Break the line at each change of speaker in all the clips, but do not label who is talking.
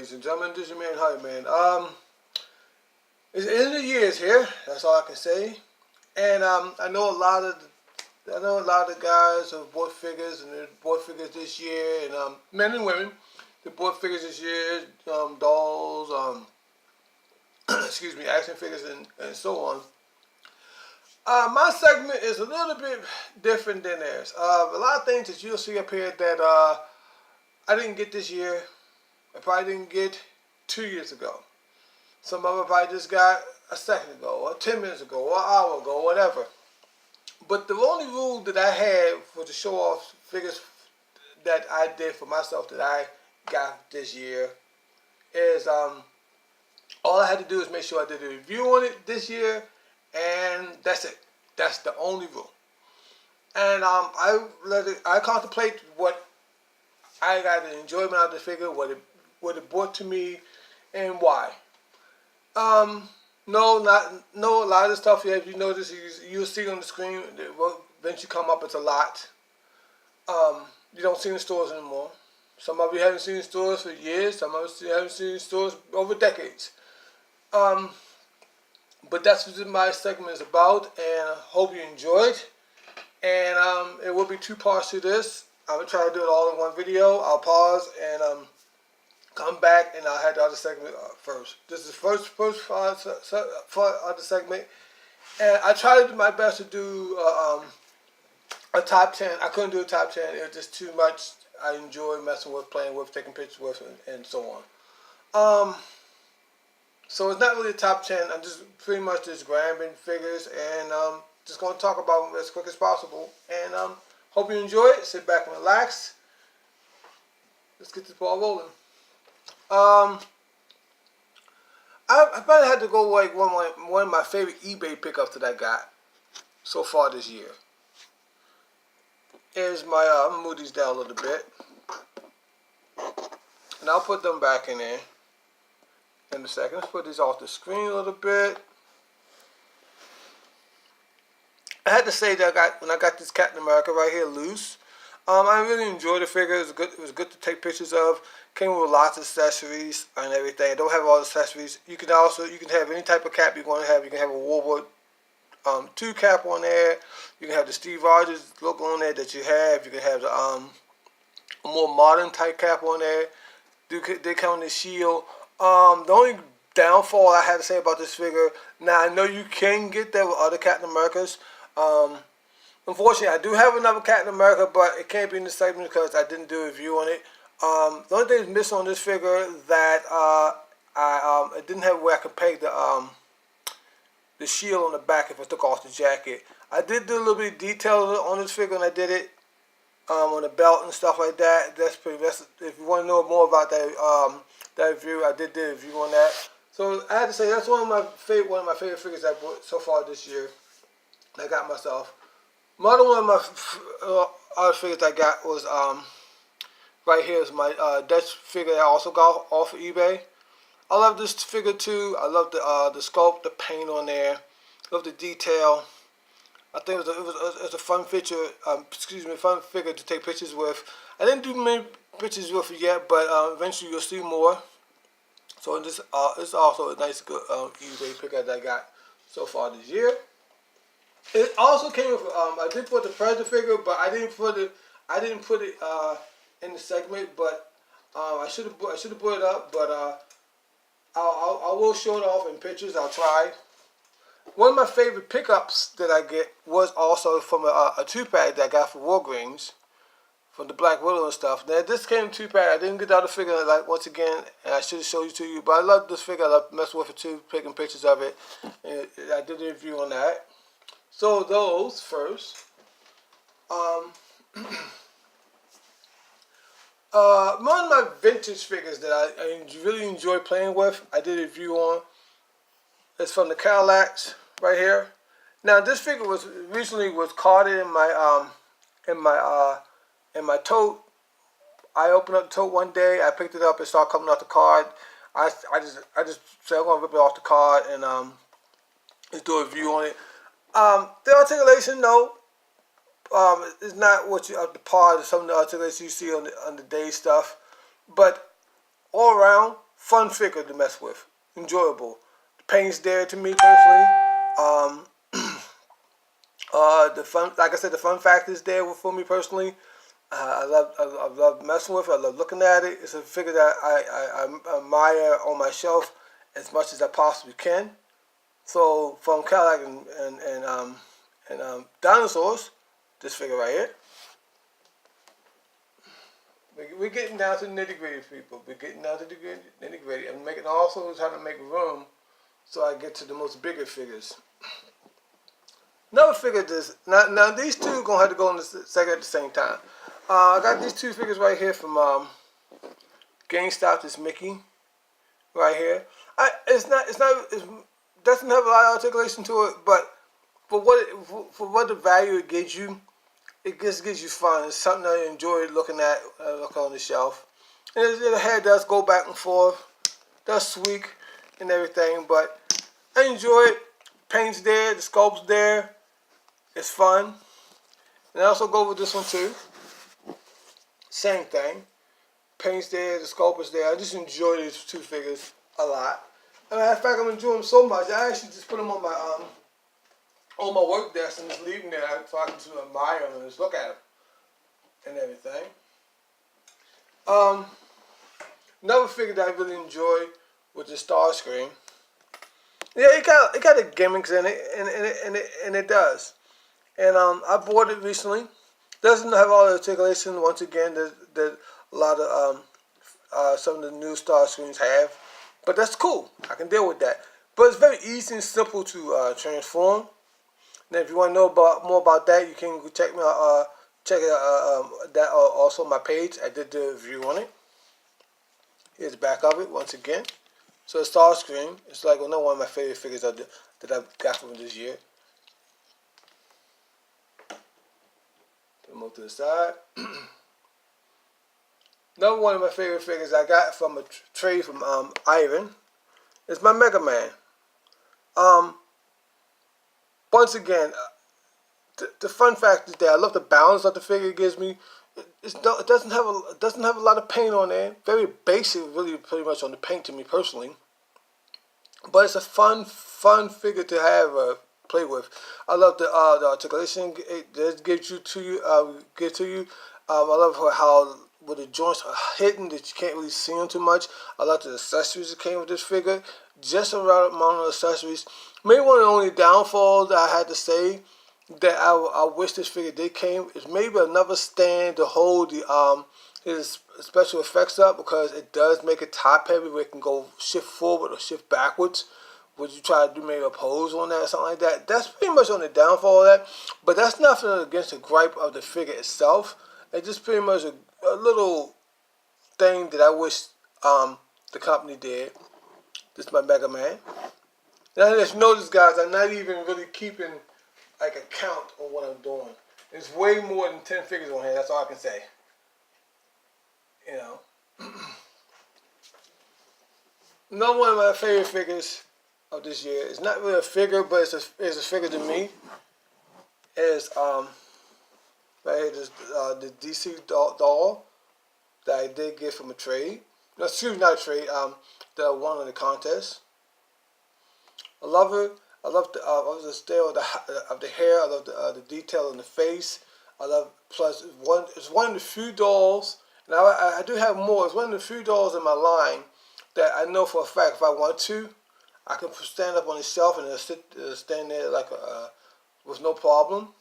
ladies and gentlemen. This is your man, Hype Man. It's the end of the year here. That's all I can say. And I know a lot of the guys who bought figures and they bought figures this year, and men and women, they bought figures this year, dolls, excuse me, action figures, and so on. My segment is a little bit different than theirs. A lot of things that you'll see up here that I didn't get this year, I probably didn't get 2 years ago. Some of it I probably just got a second ago, or 10 minutes ago, or an hour ago, whatever. But the only rule that I had for to show off figures that I did for myself that I got this year is all I had to do is make sure I did a review on it this year, and that's it. That's the only rule. And I contemplate what I got the enjoyment out of the figure, what it brought to me, and why. No, a lot of the stuff here, if you notice, you'll see on the screen, it will eventually come up, it's a lot. You don't see in the stores anymore. Some of you haven't seen in stores for years, some of us haven't seen in stores over decades. But that's what my segment is about, and I hope you enjoyed. And it will be 2 parts to this. I'm going to try to do it all in one video. I'll pause and come back, and I'll have the other segment first. This is the first part of the segment. And I tried to do my best to do a top 10. I couldn't do a top 10. It was just too much. I enjoy messing with, playing with, taking pictures with, and so on. So it's not really a top 10. I'm just pretty much just grabbing figures and just going to talk about them as quick as possible. And hope you enjoy it. Sit back and relax. Let's get this ball rolling. I probably had to go like one of my favorite eBay pickups that I got so far this year. Is my I'm gonna move these down a little bit, and I'll put them back in there in a second. Let's put these off the screen a little bit. I had to say that when I got this Captain America right here loose, I really enjoyed the figure. It was good to take pictures of. Came with lots of accessories and everything. I don't have all the accessories. You can have any type of cap you want to have. You can have a World War II cap on there. You can have the Steve Rogers logo on there that you have. You can have the a more modern type cap on there. They come with the shield. The only downfall I had to say about this figure, now I know you can get that with other Captain Americas. Unfortunately, I do have another Captain America, but it can't be in this segment because I didn't do a review on it. The only thing that's missing on this figure that I didn't have where I could peg the shield on the back if I took off the jacket. I did do a little bit of detail on this figure, and I did it on the belt and stuff like that. If you want to know more about that review, I did a review on that. So I had to say that's one of my favorite figures I bought so far this year. I got myself. Another one of my other figures I got was right here is my Dutch figure I also got off of eBay. I love this figure too. I love the sculpt, the paint on there. Love the detail. I think it was a fun feature. Fun figure to take pictures with. I didn't do many pictures with it yet, but eventually you'll see more. So this is also a nice good eBay figure that I got so far this year. It also came with I did put the Predator figure, but I didn't put it in the segment. But I should have put it up, but I will show it off in pictures. I'll try. One of my favorite pickups that I get was also from a 2-pack that I got from Walgreens, from the Black Widow and stuff. Now this came in 2-pack. I didn't get the other figure once again, and I should have showed it to you. But I love this figure. I love messing with it too, taking pictures of it. And I did a review on that. So those first. One of my vintage figures that I really enjoy playing with, I did a review on. It's from the Cadillacs right here. Now this figure was recently carded in my tote. I opened up the tote one day. I picked it up and started coming off the card. I just said I'm gonna rip it off the card and just do a review on it. The articulation, no. It's not what you up to par to some of the articulations you see on the day stuff, but all around fun figure to mess with, enjoyable. The paint's there to me personally. Um, the fun, like I said, the fun factor is there for me personally. I love messing with it. I love looking at it. It's a figure that I admire on my shelf as much as I possibly can. So from Cadillac and dinosaurs, this figure right here. We're getting down to the nitty gritty, people. We're getting down to the nitty gritty. I'm making also trying to make room so I get to the most bigger figures. Another figure this now these two are gonna have to go in the second at the same time. I got these two figures right here from GameStop. This Mickey right here. It doesn't have a lot of articulation to it, but for what the value it gives you, it just gives you fun. It's something I enjoy looking at, look on the shelf. And the head does go back and forth, does squeak and everything, but I enjoy it. Paint's there, the sculpt's there. It's fun. And I also go with this one too. Same thing. Paint's there, the sculpt is there. I just enjoy these two figures a lot. As a matter of fact, I'm enjoying them so much. I actually just put them on my work desk and just leave them there so I can just admire them and just look at them and everything. Another figure that I really enjoy was the Starscream. Yeah, it got the gimmicks in it, and it does. And I bought it recently. Doesn't have all the articulation. Once again, that a lot of some of the new Starscreams have, but that's cool. I can deal with that. But it's very easy and simple to transform. And if you want to know more about that, you can check me out. Check that also on my page. I did the review on it. Here's the back of it once again. So the Starscream, it's like another one of my favorite figures that I got from this year. Move to the side. Another one of my favorite figures I got from a trade from Ivan is my Mega Man. Once again, the fun fact is that I love the balance that the figure gives me. It doesn't have a lot of paint on there. Very basic, really, pretty much on the paint to me personally. But it's a fun figure to have play with. I love the articulation it gives you to you. I love how where the joints are hidden that you can't really see them too much. I love the accessories that came with this figure. Just a right amount of accessories. Maybe one of the only downfalls that I had to say that I wish this figure did came is maybe another stand to hold the his special effects up, because it does make it top heavy where it can go shift forward or shift backwards. Would you try to do maybe a pose on that or something like that? That's pretty much on the downfall of that. But that's nothing against the gripe of the figure itself. It's just pretty much a little thing that I wish the company did. This is my Mega Man. Now just notice, guys, I'm not even really keeping like a count on what I'm doing. There's way more than 10 figures on here. That's all I can say. You know. Another one of my favorite figures of this year. It's not really a figure, but it's a figure to me. Is right here, this, the DC doll that I did get from a trade. No, excuse me, not a trade. The one in the contest. I love her. I love the style of the hair. I love the detail in the face. I love, plus it's one of the few dolls. Now I do have more. It's one of the few dolls in my line that I know for a fact if I want to, I can stand up on the shelf and stand there like with no problem.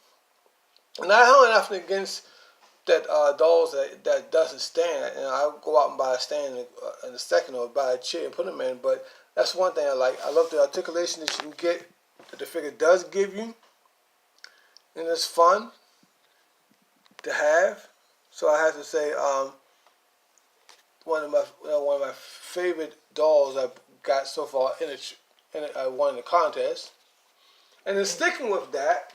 And I don't have nothing against that dolls that doesn't stand. And I'll go out and buy a stand in a second, or buy a chair and put them in. But that's one thing I like. I love the articulation that you can get, that the figure does give you, and it's fun to have. So I have to say, one of my favorite dolls I've got so far I won in the contest. And then sticking with that,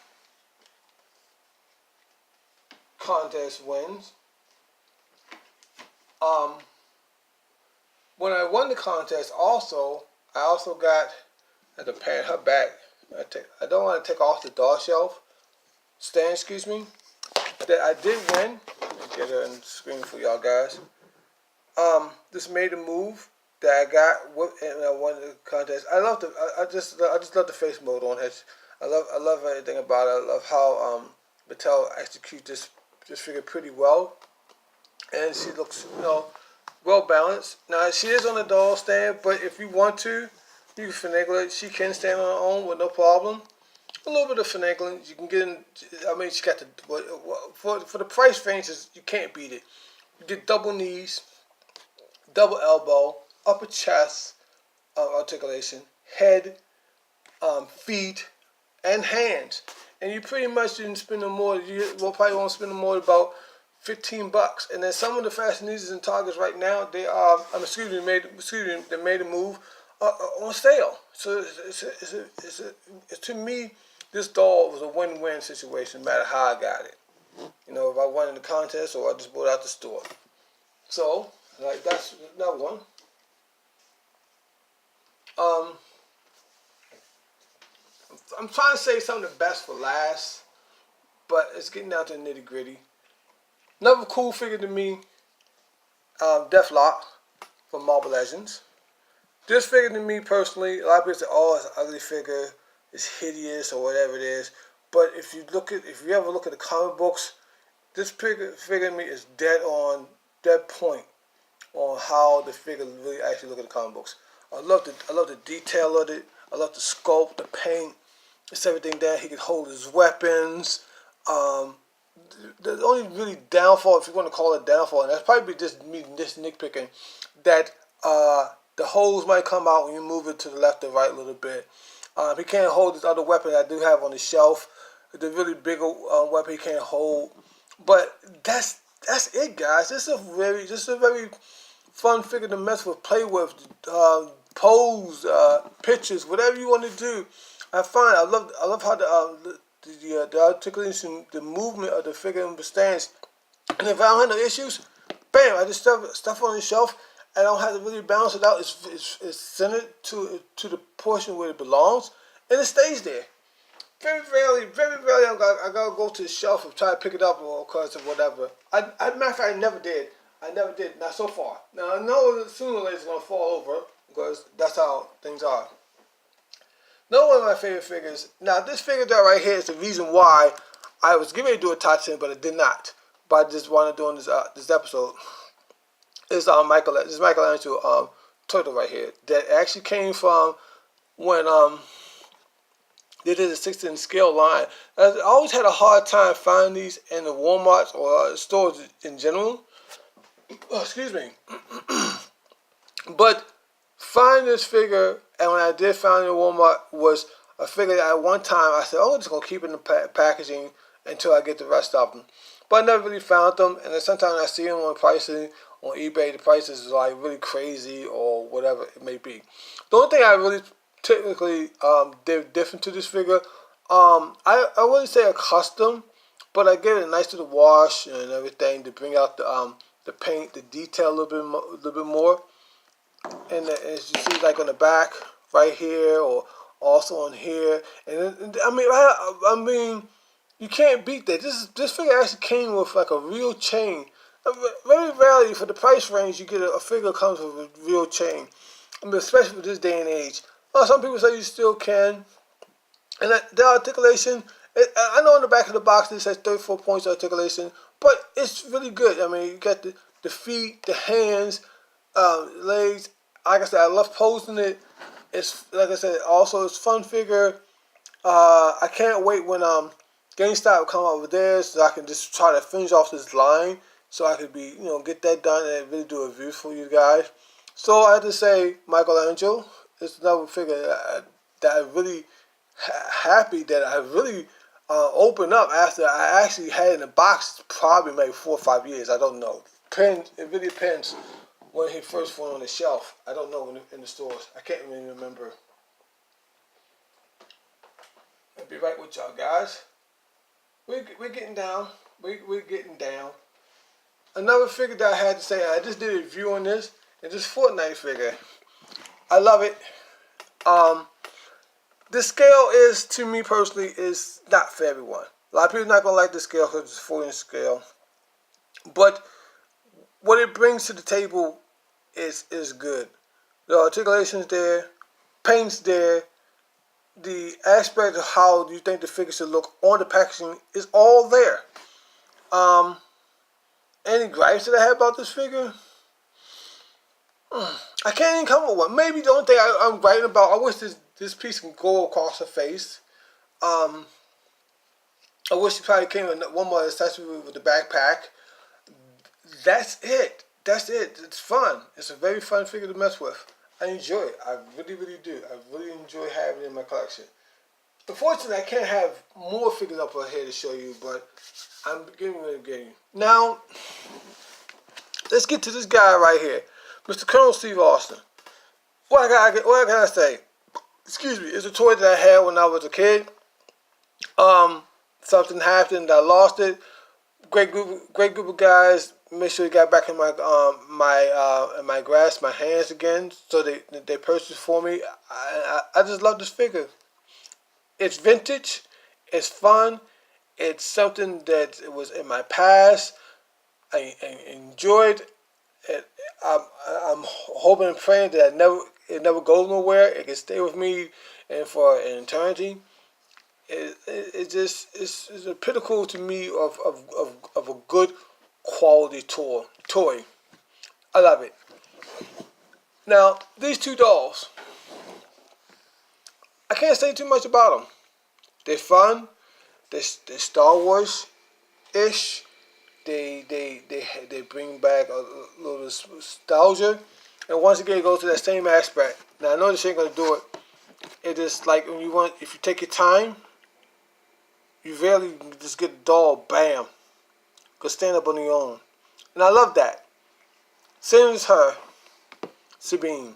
contest wins. When I won the contest, I also got, I had to pat her back. I don't want to take off the doll shelf stand, excuse me. That I did win. Let me get her on the screen for y'all guys. This made a move that I got and I won the contest. I just love the face mode on it. I love everything about it. I love how Mattel executes this figure pretty well, and she looks well balanced. Now she is on a doll stand, but if you want to, you can finagle it. She can stand on her own with no problem. A little bit of finagling, you can get in. I mean, she got the for the price ranges, you can't beat it. You get double knees, double elbow, upper chest articulation, head, feet, and hands, and you pretty much didn't spend no more. You will probably won't spend no more than about $15. And then some of the fashionistas and Targets right now, they are. They made a move on sale. So to me, this doll was a win-win situation, no matter how I got it. If I won in the contest or I just bought it out the store. So, like, that's another one. I'm trying to say something the best for last, but it's getting down to the nitty gritty. Another cool figure to me, Deathlock from Marvel Legends. This figure to me personally, a lot of people say, "Oh, it's an ugly figure, it's hideous or whatever it is." But if you ever look at the comic books, this figure to me is dead point on how the figure really actually look at the comic books. I love the detail of it. I love the sculpt, the paint. It's everything there. He can hold his weapons. The only really downfall, if you want to call it downfall, and that's probably just me just nitpicking, that the holes might come out when you move it to the left or right a little bit. He can't hold his other weapon I do have on the shelf. The really big weapon he can't hold. But that's it, guys. This is a very fun figure to mess with, play with, pose, pictures, whatever you want to do. I love how the articulation, the movement of the figure in the stance. And if I don't have no issues, bam, I just stuff on the shelf. I don't have to really balance it out. It's centered to the portion where it belongs, and it stays there. Very rarely, I gotta go to the shelf and try to pick it up or cause of whatever. Matter of fact, I never did. Not so far. Now I know sooner or later it's gonna fall over because that's how things are. Another one of my favorite figures. Now this figure right here is the reason why I was getting ready to do a top 10, but I did not. But I just wanted to do this episode. It's Michelangelo turtle right here that actually came from when they did a 16 scale line. I always had a hard time finding these in the Walmarts or stores in general. Oh, excuse me. But finding this figure, and when I did find it in Walmart, was a figure that at one time I said, "Oh, I'm just gonna keep it in the packaging until I get the rest of them." But I never really found them, and then sometimes I see them on pricing on eBay. The prices is like really crazy or whatever it may be. The only thing I really technically did different to this figure, I wouldn't say a custom, but I gave it a nice little wash and everything to bring out the paint, the detail a little bit more. And as you see, like on the back right here, or also on here, and I mean, you can't beat that. This figure actually came with like a real chain. Very rarely for the price range you get a figure comes with a real chain. I mean, especially for this day and age. Some people say you still can. And the articulation, I know on the back of the box it says 34 points articulation, but it's really good. I mean, you got the feet, the hands, legs. Like I said, I love posing it. It's like I said, also it's a fun figure. I can't wait when GameStop will come out with theirs so I can just try to finish off this line so I could be, get that done and really do a review for you guys. So I have to say, Michelangelo is another figure that I really happy that I really opened up after I actually had it in the box probably maybe 4 or 5 years. I don't know. It really depends when he first went on the shelf. I don't know when in the stores. I can't really remember. I'll be right with y'all guys. We're getting down. We're getting down. Another figure that I had to say, I just did a review on this, and this Fortnite figure. I love it. The scale is, to me personally, is not for everyone. A lot of people are not going to like the scale because it's 4-inch scale. But what it brings to the table is good. The articulation's there, paint's there, the aspect of how you think the figure should look on the packaging is all there. Any gripes that I have about this figure? I can't even come up with one. Maybe the only thing I'm griping about, I wish this piece can go across her face. I wish she probably came with one more accessory with the backpack. That's it. That's it. It's fun. It's a very fun figure to mess with. I enjoy it. I really, really do. I really enjoy having it in my collection. Unfortunately, I can't have more figures up here to show you, but I'm getting ready to get you. Now, let's get to this guy right here, Mr. Colonel Steve Austin. What can I say? Excuse me. It's a toy that I had when I was a kid. Something happened. I lost it. Great group of guys. Make sure it got back in my grasp, my hands again. So they purchased for me. I just love this figure. It's vintage. It's fun. It's something that was in my past. I enjoyed it. I'm hoping and praying that it never goes nowhere. It can stay with me and for an eternity. It's a pinnacle to me of a good quality toy. I love it. Now, these two dolls, I can't say too much about them. They're fun. They're Star Wars-ish. They bring back a little nostalgia. And once again, it goes to that same aspect. Now, I know this ain't going to do it. It is like if you take your time, you rarely just get a doll, bam, could stand up on your own. And I love that. Same as her, Sabine.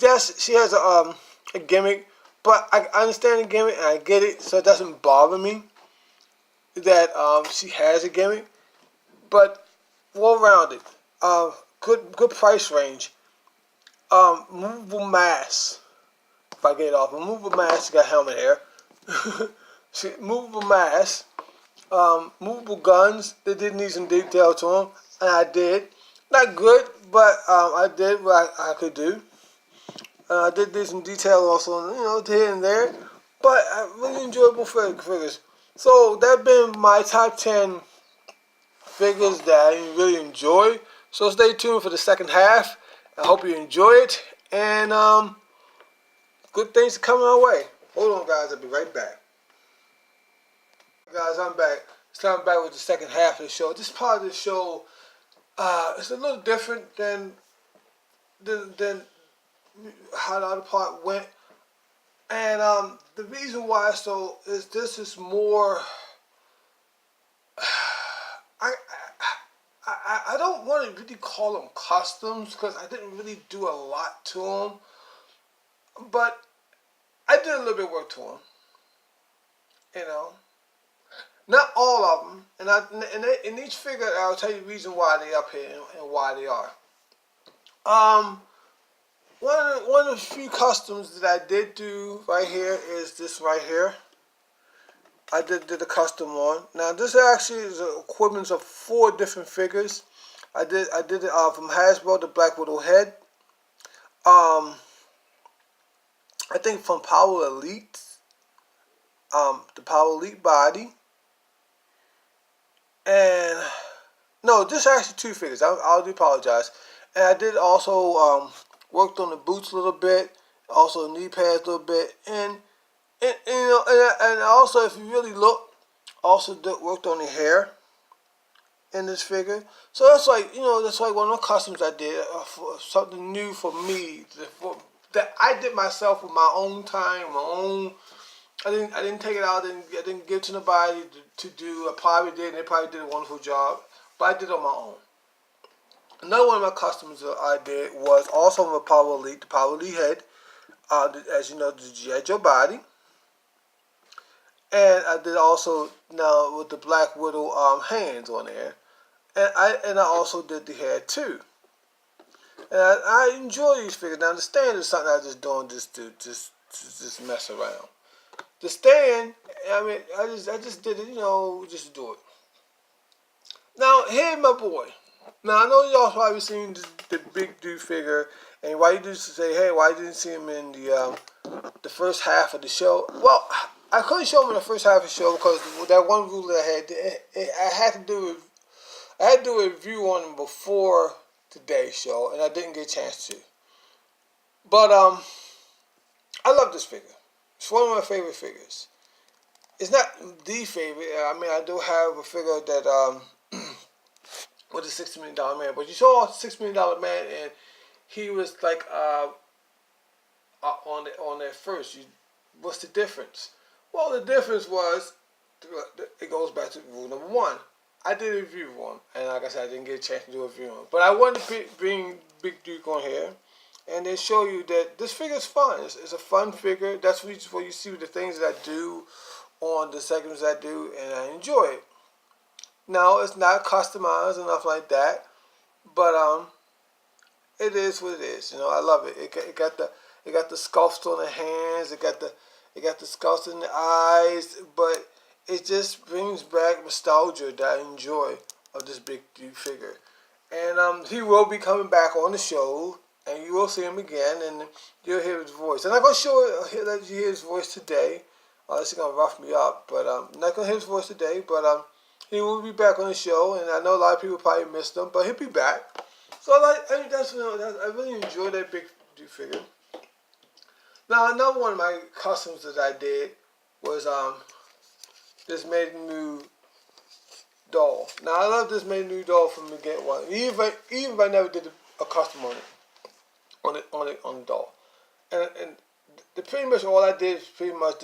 Yes, she has a gimmick, but I understand the gimmick and I get it, so it doesn't bother me that she has a gimmick. But well-rounded, good price range, movable mass. If I get it off, movable mass. She got helmet hair. Movable mass, movable guns. They did need some detail to them, and I did. Not good, but I did what I could do. I did do some detail also, here and there. But really enjoyable figures. So that been my top 10 figures that I really enjoy. So stay tuned for the second half. I hope you enjoy it, and good things are coming our way. Hold on, guys. I'll be right back. Guys, I'm back. So I'm back with the second half of the show. This part of the show, it's a little different than how the other part went, and the reason why is this is more. I don't want to really call them customs because I didn't really do a lot to them, but I did a little bit of work to them. Not all of them, and in each figure, I'll tell you the reason why they're up here and why they are. One of the few customs that I did do right here is this right here. I did a custom on. Now this actually is an equivalent of 4 different figures. I did it from Hasbro, the Black Widow head. I think from Power Elite, the Power Elite body. And no, this is actually 2 figures. I do apologize. And I did also worked on the boots a little bit, also knee pads a little bit, and also if you really look, also worked on the hair in this figure. So that's that's like one of the customs I did, something new for me that I did myself with my own time, my own. I didn't take it out. I didn't give it to nobody to do. I probably did, and they probably did a wonderful job. But I did it on my own. Another one of my customs that I did was also from the Power Elite, the Power Elite head. As you know, the G.I. Joe body. And I did also now with the Black Widow hands on there. And I also did the hair too. And I enjoy these figures. Now the stand is something I just doing just to mess around. The stand, I just did it, just to do it. Now, here's my boy. Now I know y'all probably seen the Big Dude figure, and why you just say, hey, why didn't you see him in the first half of the show? Well, I couldn't show him in the first half of the show because that one rule that I had, I had to do a review on him before today's show, and I didn't get a chance to. But I love this figure. It's one of my favorite figures. It's not the favorite. I mean, I do have a figure that with a $60 million man, but you saw $6 million man, and he was like on there first. What's the difference? Well, the difference was it goes back to rule number one. I did a review on him, and like I said, I didn't get a chance to do a review on him. But I wanted to bring Big Duke on here and then show you that this figure is fun. It's a fun figure. That's what you see with the things that I do on the segments I do, and I enjoy it. Now, it's not customized and nothing like that, but it is what it is. You know, I love it. It got the sculpts on the hands. It got the sculpts in the eyes, but it just brings back nostalgia that I enjoy of this Big Dude figure. And he will be coming back on the show, and you will see him again, and you'll hear his voice. I'm not gonna let you hear his voice today. This is gonna rough me up, but I'm not gonna hear his voice today. But he will be back on the show, and I know a lot of people probably missed him, but he'll be back. So I really enjoy that Big Dude figure. Now another one of my customs that I did was this Made New doll. Now I love this Made New doll from the get one. Even if I never did a custom on the doll, and the pretty much all I did is pretty much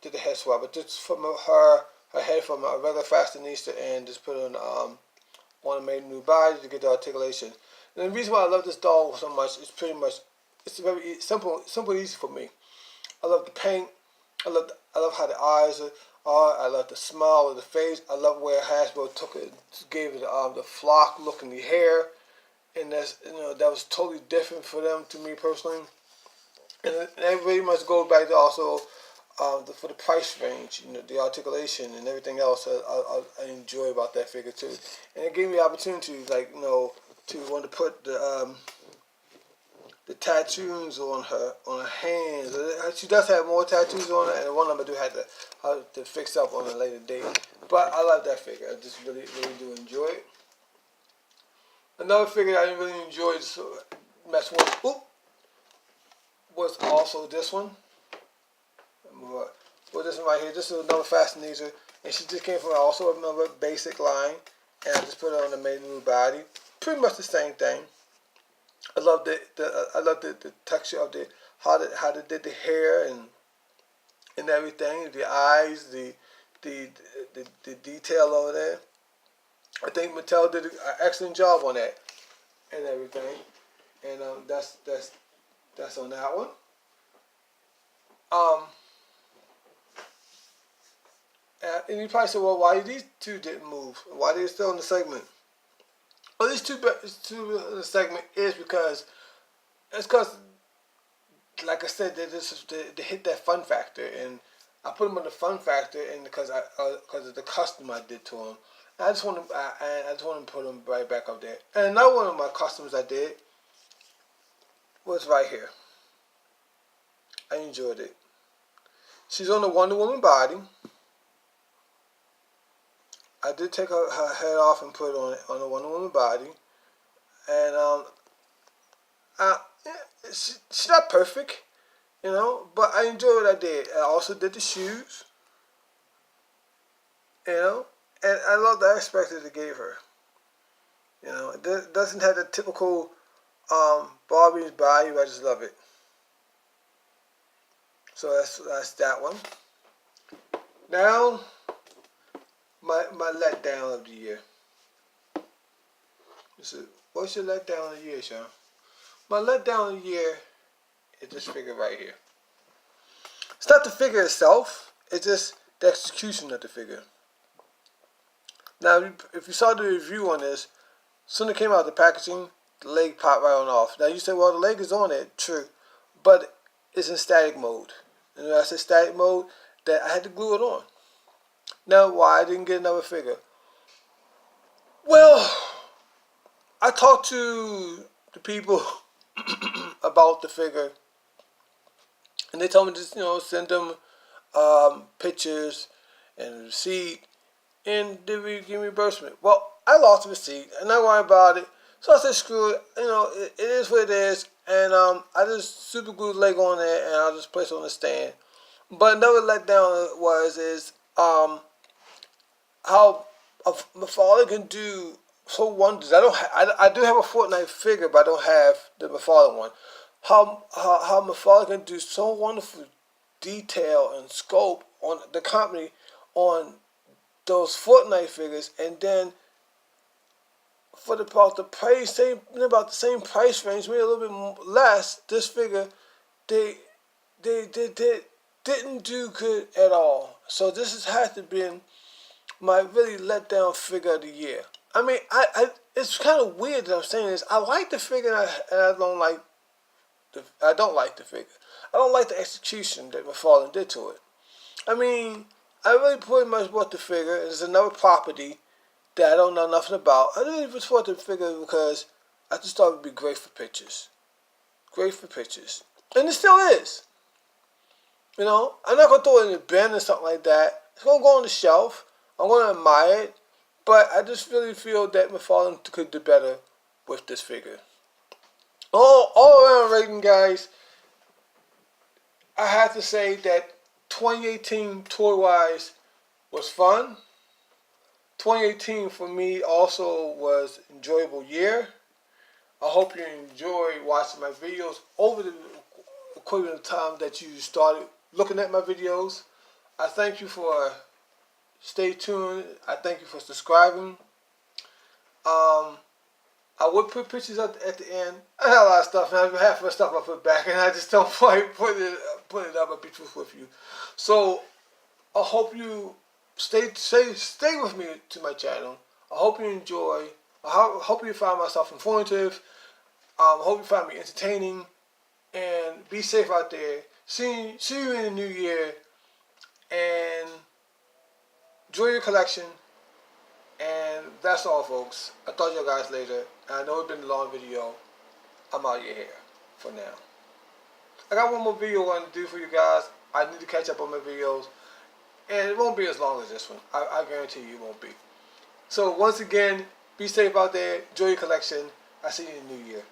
did the head swap. But just from her head from a regular fashionista and just put it on a Made New body to get the articulation. And the reason why I love this doll so much is pretty much it's very simple and easy for me. I love the paint. I love how the eyes are. I love the smile of the face. I love where Hasbro gave it the flock look in the hair, and that was totally different for them to me personally. And it very much goes back to also for the price range, the articulation and everything else. I enjoy about that figure too, and it gave me the opportunity, to want to put the tattoos on her hands. She does have more tattoos on her, and one of them I do have to fix up on a later date. But I love that figure. I just really do enjoy it. Another figure I really enjoyed mess with was also this one. Well, this one right here. This is another Fascinator, and she just came from also another basic line, and I just put it on the Made New body. Pretty much the same thing. I love the texture of how they did the hair and everything, the eyes, the detail over there. I think Mattel did an excellent job on that and everything, and that's on that one. And you probably say, well, why these two didn't move? Why they still in the segment? Well, these two in the segment is because like I said, they hit that fun factor, and I put them on the fun factor, and because of the custom I did to them. And I just want to put them right back up there. And another one of my customs I did was right here. I enjoyed it. She's on the Wonder Woman body. I did take her head off and put it on the Wonder Woman body, and she's not perfect, but I enjoyed what I did. I also did the shoes, and I love the aspect that they gave her. It doesn't have the typical Barbie's body, but I just love it. So that's that one. Now, my letdown of the year. What's your letdown of the year, Sean? My letdown of the year is this figure right here. It's not the figure itself, it's just the execution of the figure. Now, if you saw the review on this, as soon as it came out of the packaging, the leg popped right on off. Now, you say, well, the leg is on it, true, but it's in static mode. And when I said static mode, that I had to glue it on. Now, why I didn't get another figure? Well, I talked to the people about the figure, and they told me to send them pictures and a receipt, and they would give me reimbursement. Well, I lost the receipt, and not worry about it. So I said, screw it. It is what it is, and I just super glued the leg on there, and I just placed it on the stand. But another letdown is how my father can do so wonders. I do have a Fortnite figure, but I don't have the my father one. How my father can do so wonderful detail and scope on the company on those Fortnite figures, and then for about the same price range, maybe a little bit less. This figure, they they didn't do good at all. So this has to been my really let down figure of the year. I mean, I it's kind of weird that I'm saying this. I like the figure, and I don't like I don't like the figure. I don't like the execution that McFarlane did to it. I mean, I really pretty much bought the figure. It's another property that I don't know nothing about. I didn't even support the figure because I just thought it would be great for pictures. Great for pictures. And it still is. I'm not going to throw it in a bin or something like that. It's going to go on the shelf. I'm going to admire it. But I just really feel that McFarlane could do better with this figure. All around rating, guys, I have to say that 2018 toy-wise was fun. 2018 for me also was an enjoyable year. I hope you enjoy watching my videos over the equivalent of time that you started looking at my videos. I thank you for stay tuned. I thank you for subscribing. I would put pictures at the end. I had a lot of stuff, and half of the stuff I put back, and I just don't quite put it up. I'll be truthful with you. So I hope you stay with me to my channel. I hope you enjoy. I hope you find myself informative. I hope you find me entertaining, and be safe out there. See you in the new year, and enjoy your collection. And that's all, folks. I'll talk to you guys later. I know it's been a long video. I'm out of your hair for now. I got one more video I want to do for you guys. I need to catch up on my videos. And it won't be as long as this one. I guarantee you it won't be. So once again, be safe out there. Enjoy your collection. I'll see you in the new year.